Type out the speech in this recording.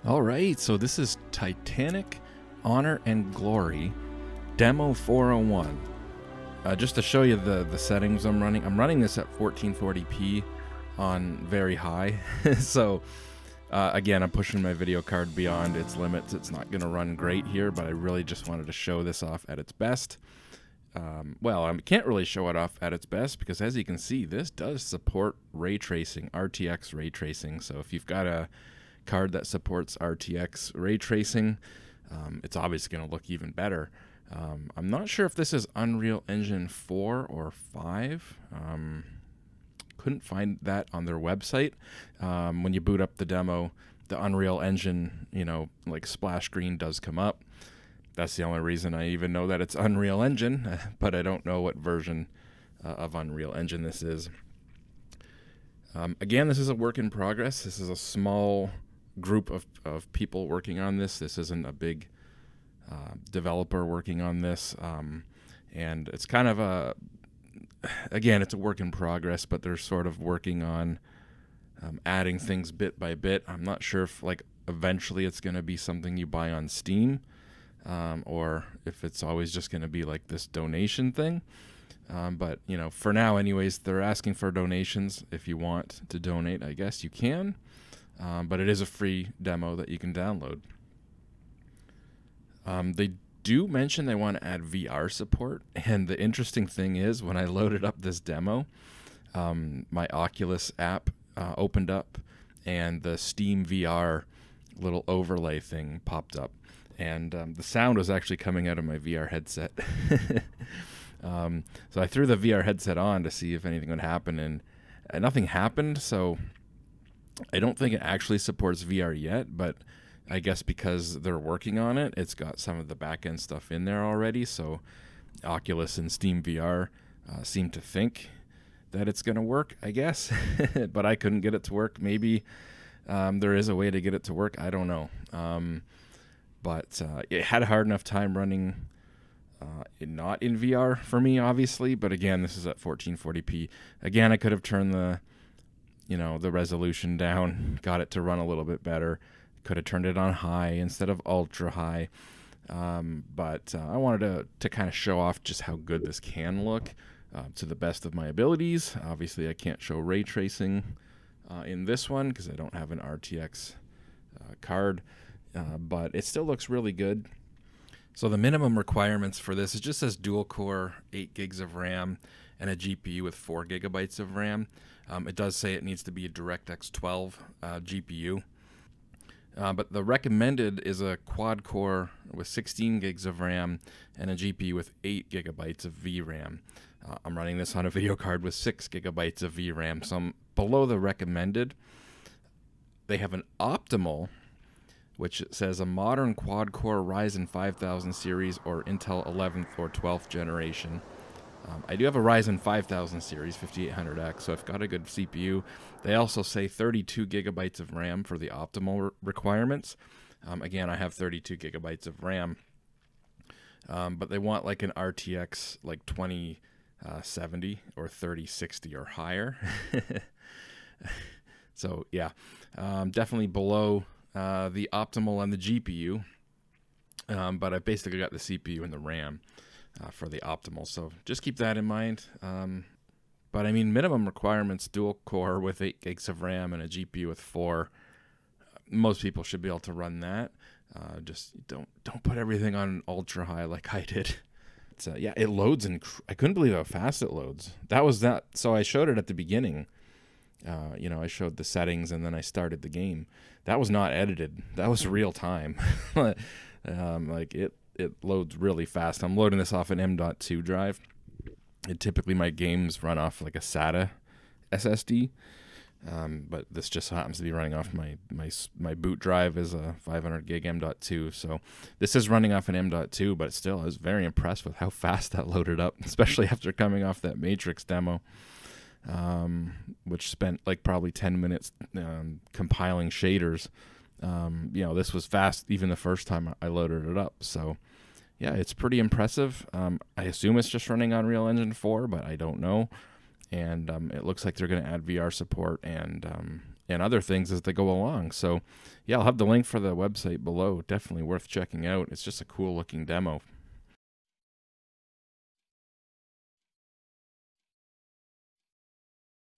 All right, so this is Titanic, Honor and Glory, Demo 401. Just to show you the settings I'm running this at 1440p on very high. So again, I'm pushing my video card beyond its limits. It's not going to run great here, but I really just wanted to show this off at its best. Well, I can't really show it off at its best because, as you can see, this does support ray tracing, RTX ray tracing. So if you've got a card that supports RTX ray tracing, it's obviously going to look even better. I'm not sure if this is Unreal Engine 4 or 5. Couldn't find that on their website. When you boot up the demo, the Unreal Engine, like splash screen does come up. That's the only reason I even know that it's Unreal Engine, but I don't know what version of Unreal Engine this is. Again, this is a work in progress. This is a small group of people working on this. This isn't a big developer working on this. And it's kind of again, it's a work in progress, but they're sort of working on adding things bit by bit. I'm not sure if eventually it's going to be something you buy on Steam. Or if it's always just going to be like this donation thing. But, for now anyways, they're asking for donations. If you want to donate, I guess you can. But it is a free demo that you can download. They do mention they want to add VR support. And the interesting thing is, when I loaded up this demo, my Oculus app opened up and the Steam VR little overlay thing popped up. And the sound was actually coming out of my VR headset. So I threw the VR headset on to see if anything would happen, and nothing happened. So I don't think it actually supports VR yet, but I guess because they're working on it, it's got some of the back-end stuff in there already. So Oculus and Steam VR seem to think that it's going to work, I guess. But I couldn't get it to work. Maybe there is a way to get it to work. I don't know. But it had a hard enough time running not in VR for me, obviously. But again, this is at 1440p. Again, I could have turned the resolution down, got it to run a little bit better. Could have turned it on high instead of ultra high. But I wanted to kind of show off just how good this can look to the best of my abilities. Obviously, I can't show ray tracing in this one because I don't have an RTX card. But it still looks really good. So the minimum requirements for this, it just says dual core, 8 gigs of RAM, and a GPU with 4 gigabytes of RAM. It does say it needs to be a DirectX 12 GPU. But the recommended is a quad core with 16 gigs of RAM and a GPU with 8 gigabytes of VRAM. I'm running this on a video card with 6 gigabytes of VRAM, so I'm below the recommended. They have an optimal, which says a modern quad-core Ryzen 5000 series or Intel 11th or 12th generation. I do have a Ryzen 5000 series, 5800X, so I've got a good CPU. They also say 32 gigabytes of RAM for the optimal requirements. Again, I have 32 gigabytes of RAM. But they want like an RTX 2070 or 3060 or higher. So yeah, definitely below the optimal on the GPU, but I basically got the CPU and the RAM for the optimal, so just keep that in mind. But I mean, minimum requirements, dual core with 8 gigs of RAM and a GPU with 4. Most people should be able to run that. Just don't put everything on ultra high like I did. Yeah, it loads, and I couldn't believe how fast it loads. So I showed it at the beginning. I showed the settings and then I started the game. That was not edited. That was real time. It loads really fast. I'm loading this off an M.2 drive. Typically my games run off like a SATA SSD, but this just happens to be running off my boot drive is a 500 gig M.2. So this is running off an M.2, but still I was very impressed with how fast that loaded up, especially after coming off that Matrix demo. Which spent probably 10 minutes compiling shaders. This was fast even the first time I loaded it up. So yeah, it's pretty impressive. I assume it's just running on Unreal Engine 4, but I don't know. And it looks like they're going to add VR support and and other things as they go along. So yeah, I'll have the link for the website below. Definitely worth checking out. It's just a cool looking demo.